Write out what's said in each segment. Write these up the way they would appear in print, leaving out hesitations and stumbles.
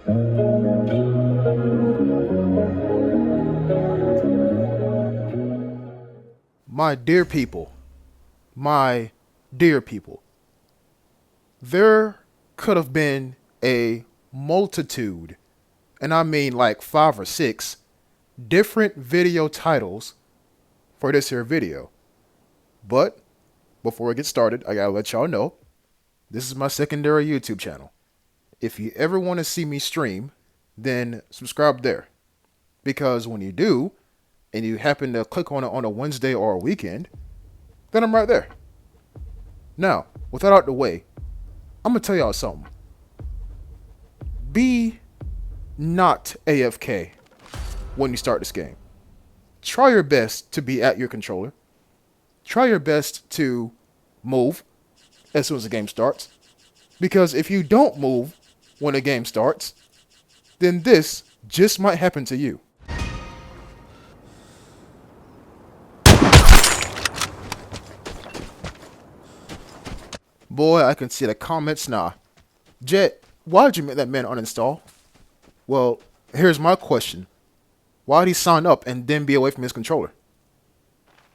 My dear people, my dear people, there could have been a multitude, and I mean like 5 or 6, different video titles for this here video. But before I get started, I gotta let y'all know, this is my secondary YouTube channel. If you ever want to see me stream, then subscribe there. Because when you do, and you happen to click on it on a Wednesday or a weekend, then I'm right there. Now, with that out the way, I'm going to tell y'all something. Be not AFK when you start this game. Try your best to be at your controller. Try your best to move as soon as the game starts. Because if you don't move when the game starts, then this just might happen to you. Boy, I can see the comments now. Jet, why'd you make that man uninstall? Well, here's my question. Why'd he sign up and then be away from his controller?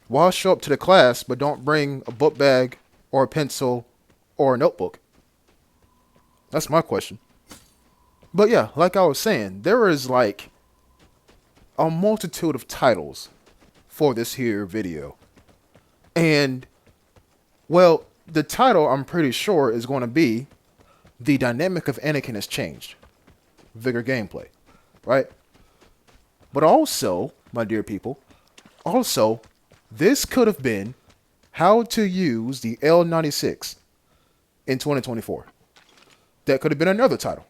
Why show up to the class but don't bring a book bag or a pencil or a notebook? That's my question. But yeah, like I was saying, there is like a multitude of titles for this here video. And, well, the title, I'm pretty sure, is going to be The Dynamic of Anniken Has Changed. Vigor gameplay, right? But also, my dear people, also, this could have been how to use the L96 in 2024. That could have been another title.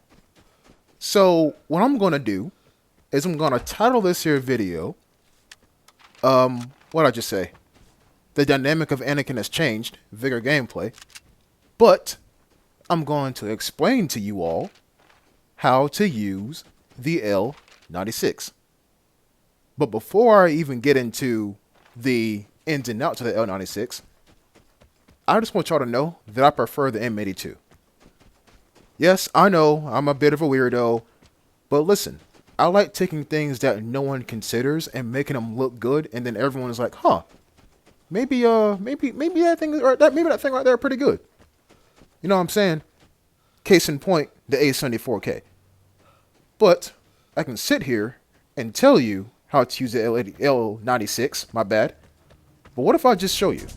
So, what I'm going to do is I'm going to title this here video, what did I just say? The Dynamic of Anniken Has Changed, Vigor gameplay. But I'm going to explain to you all how to use the L96. But before I even get into the ins and outs of the L96, I just want y'all to know that I prefer the M82. Yes, I know I'm a bit of a weirdo, but listen, I like taking things that no one considers and making them look good, and then everyone is like, huh, maybe that thing right there pretty good. You know what I'm saying? Case in point, the A74K. But I can sit here and tell you how to use the L96, my bad. But what if I just show you?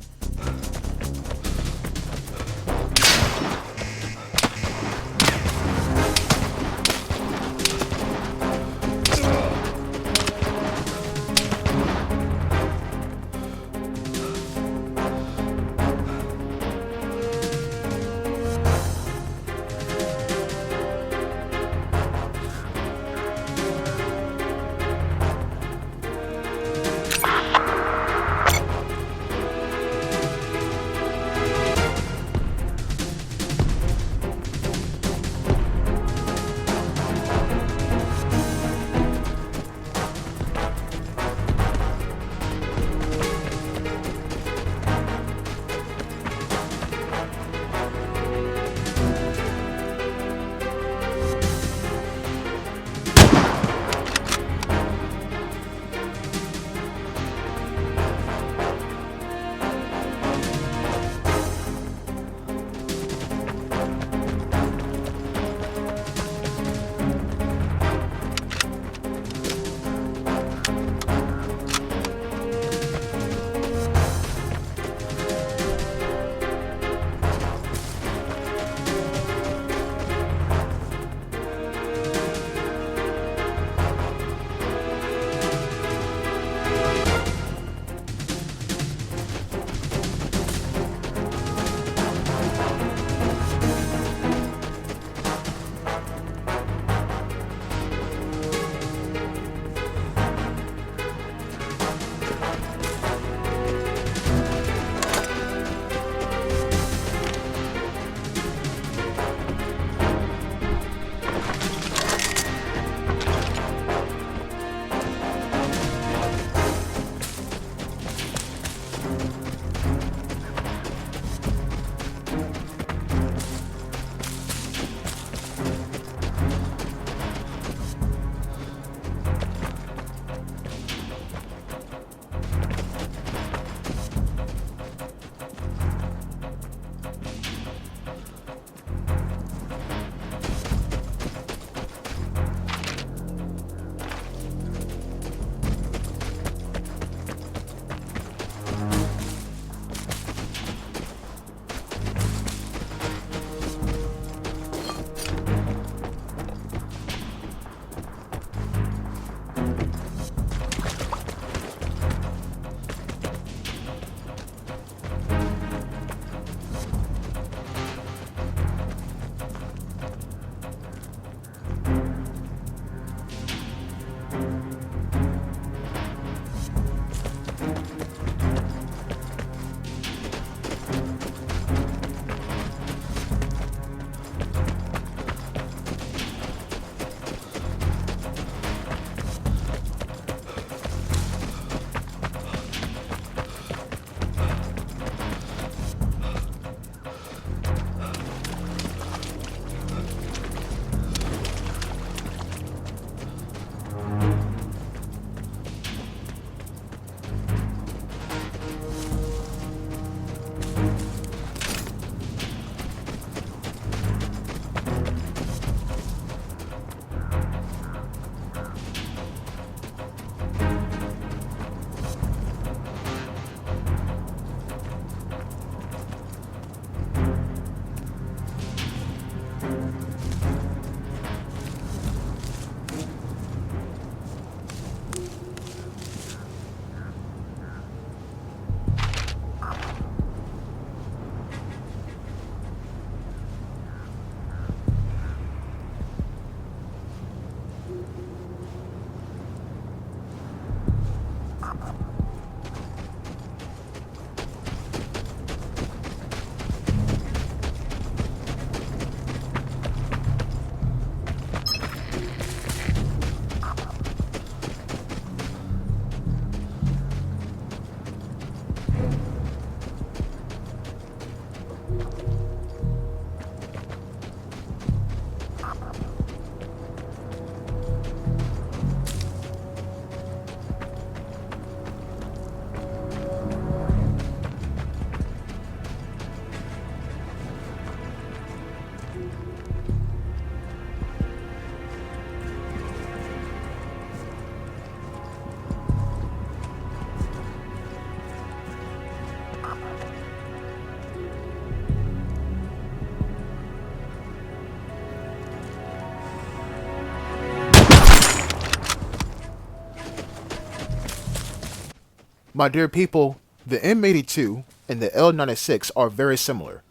My dear people, the M82 and the L96 are very similar.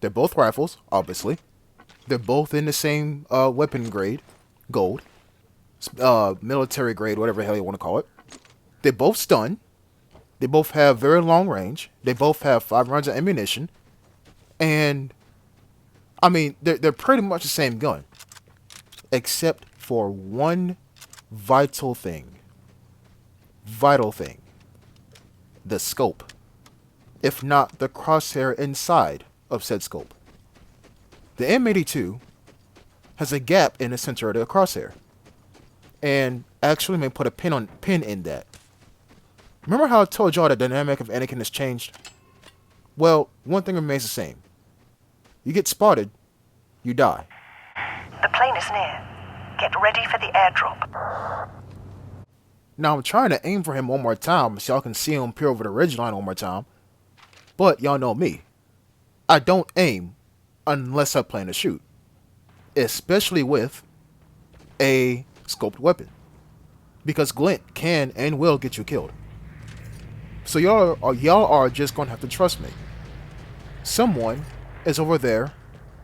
They're both rifles, obviously. They're both in the same weapon grade, gold, military grade, whatever the hell you want to call it. They both stun. They both have very long range. They both have 5 rounds of ammunition. And, I mean, they're pretty much the same gun. Except for one vital thing. Vital thing. The scope. If not the crosshair inside of said scope. The M82 has a gap in the center of the crosshair. And actually may put a pin in that. Remember how I told y'all the dynamic of Anniken has changed? Well, one thing remains the same. You get spotted, you die. The plane is near. Get ready for the airdrop. Now I'm trying to aim for him one more time so y'all can see him peer over the ridgeline one more time. But y'all know me. I don't aim unless I plan to shoot. Especially with a scoped weapon. Because glint can and will get you killed. So y'all are just gonna have to trust me. Someone is over there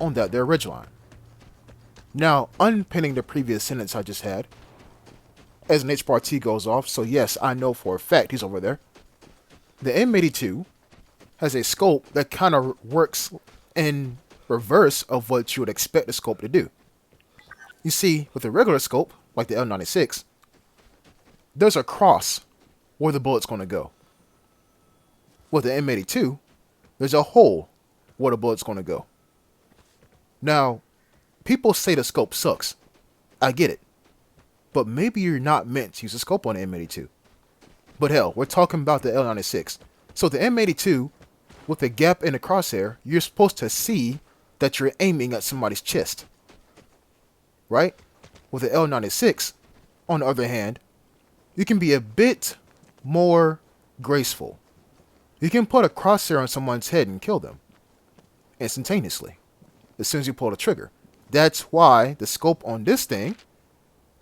on that there ridgeline. Now, unpinning the previous sentence I just had, as an H-bar-T goes off, so yes, I know for a fact he's over there. The M82 has a scope that kind of works in reverse of what you would expect the scope to do. You see, with a regular scope, like the L96, there's a cross where the bullet's going to go. With the M82, there's a hole where the bullet's going to go. Now, people say the scope sucks. I get it. But maybe you're not meant to use a scope on the M82. But hell, we're talking about the L96. So the M82, with the gap in the crosshair, you're supposed to see that you're aiming at somebody's chest. Right? With the L96, on the other hand, you can be a bit more graceful. You can put a crosshair on someone's head and kill them instantaneously as soon as you pull the trigger. That's why the scope on this thing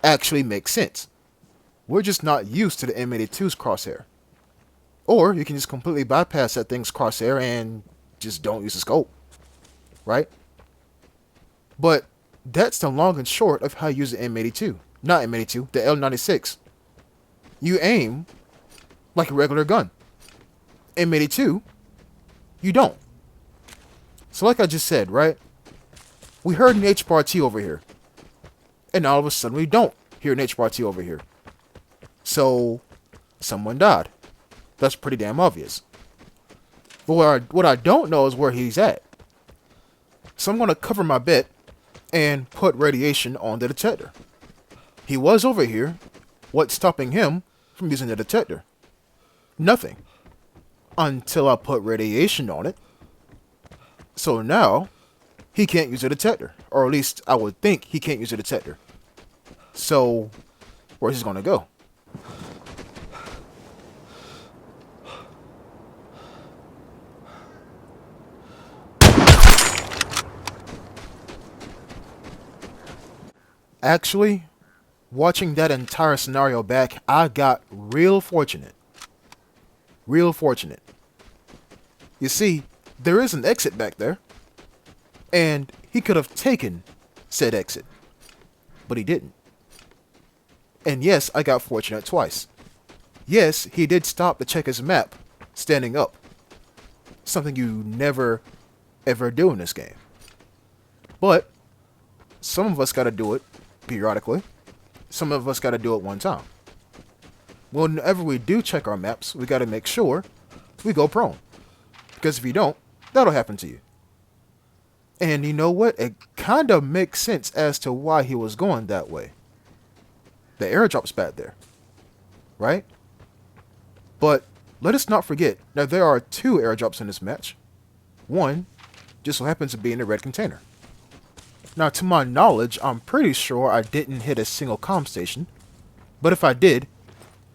actually makes sense. We're just not used to the M82's crosshair. Or you can just completely bypass that thing's crosshair and just don't use the scope. Right? But that's the long and short of how you use the M82. Not M82, the L96. You aim like a regular gun. M82, you don't. So like I just said, right? We heard an H-bar-T over here. And all of a sudden we don't hear an H-bar-T over here. So, someone died. That's pretty damn obvious. But what I don't know is where he's at. So I'm going to cover my bet and put radiation on the detector. He was over here. What's stopping him from using the detector? Nothing. Until I put radiation on it. So now, he can't use a detector. Or at least I would think he can't use a detector. So, where's he gonna go? Actually, watching that entire scenario back, I got real fortunate. Real fortunate. You see, there is an exit back there. And he could have taken said exit. But he didn't. And yes, I got fortunate twice. Yes, he did stop to check his map, standing up. Something you never, ever do in this game. But, some of us gotta do it periodically. Some of us gotta do it one time. Whenever we do check our maps, we gotta make sure we go prone. Because if you don't, that'll happen to you. And you know what? It kind of makes sense as to why he was going that way. The airdrop's back there. Right? But let us not forget that there are 2 airdrops in this match. One just so happens to be in the red container. Now, to my knowledge, I'm pretty sure I didn't hit a single comm station. But if I did,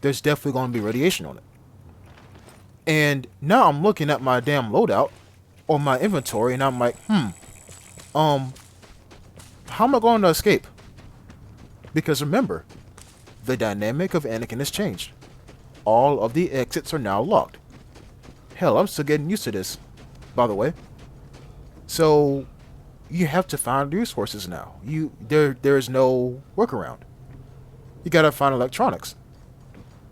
there's definitely going to be radiation on it. And now I'm looking at my damn loadout or my inventory and I'm like, how am I going to escape? Because remember, the dynamic of Anniken has changed. all of the exits are now locked. Hell, I'm still getting used to this, by the way. So you have to find resources now. There's no workaround. You gotta find electronics,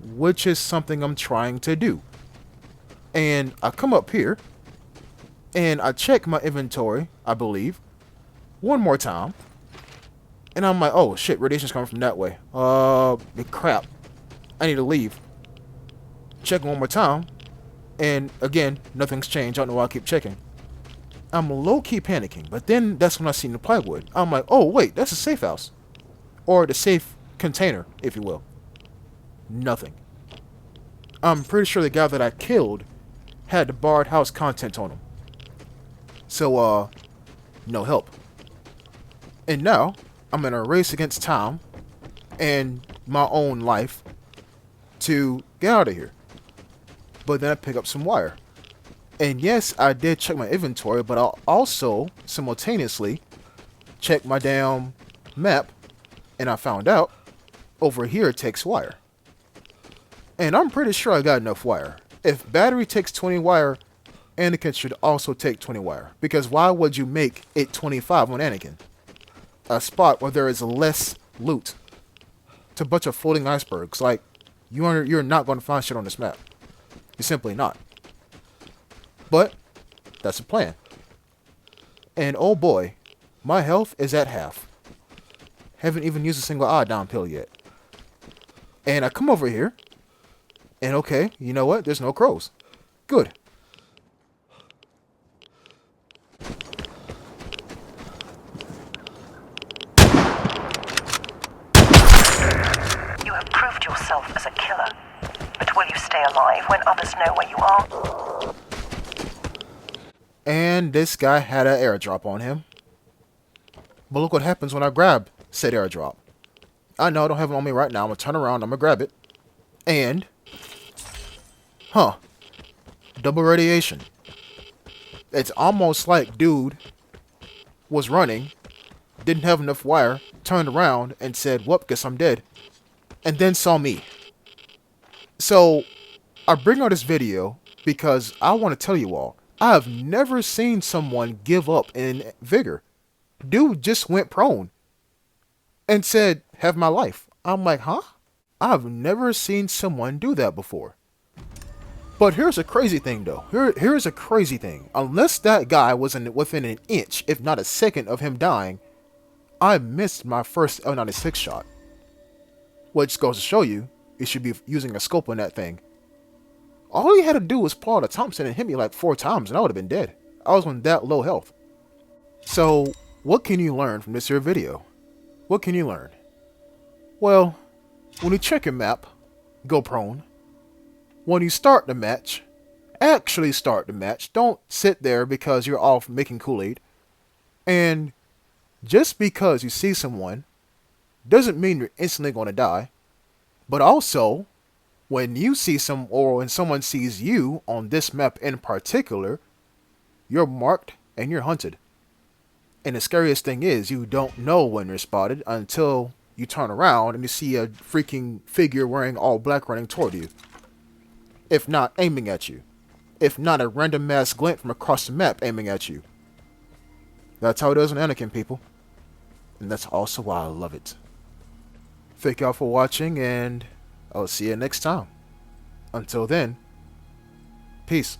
which is something I'm trying to do. And I come up here and I check my inventory, I believe, one more time. And I'm like, oh shit, radiation's coming from that way. Crap. I need to leave. Check one more time. And again, nothing's changed. I don't know why I keep checking. I'm low-key panicking, but then that's when I seen the plywood. I'm like, oh wait, that's a safe house. Or the safe container, if you will. Nothing. I'm pretty sure the guy that I killed had the barred house content on him. So, no help. And now, I'm in a race against time and my own life to get out of here. But then I pick up some wire. And yes, I did check my inventory, but I'll also simultaneously check my damn map, and I found out over here it takes wire. And I'm pretty sure I got enough wire. If battery takes 20 wire, Anniken should also take 20 wire. Because why would you make it 25 on Anniken? A spot where there is less loot. It's a bunch of floating icebergs. Like, you're not going to find shit on this map. You're simply not. But that's the plan. And oh boy, my health is at half. Haven't even used a single iodine pill yet. And I come over here. And okay, you know what? There's no crows. Good. You have proved yourself as a killer. But will you stay alive when others know where you are? And this guy had an airdrop on him. But look what happens when I grab said airdrop. I know I don't have it on me right now. I'm going to turn around. I'm going to grab it. And... double radiation. It's almost like dude was running, didn't have enough wire, turned around and said, whoop, guess I'm dead. And then saw me. So, I bring out this video because I want to tell you all, I have never seen someone give up in Vigor. Dude just went prone and said, have my life. I'm like, huh? I've never seen someone do that before. But here's a crazy thing, though. Here's a crazy thing. Unless that guy was within an inch, if not a second, of him dying, I missed my first L96 shot. Which goes to show you, you should be using a scope on that thing. All he had to do was pull out a Thompson and hit me like 4 times, and I would have been dead. I was on that low health. So, what can you learn from this here video? What can you learn? Well, when you check your map, go prone. When you start the match, actually start the match. Don't sit there because you're off making Kool-Aid. And just because you see someone doesn't mean you're instantly going to die. But also, when you see when someone sees you on this map in particular, you're marked and you're hunted. And the scariest thing is you don't know when you're spotted until you turn around and you see a freaking figure wearing all black running toward you. If not aiming at you. If not a random mass glint from across the map aiming at you. That's how it is in Anniken, people. And that's also why I love it. Thank y'all for watching, and I'll see you next time. Until then, peace.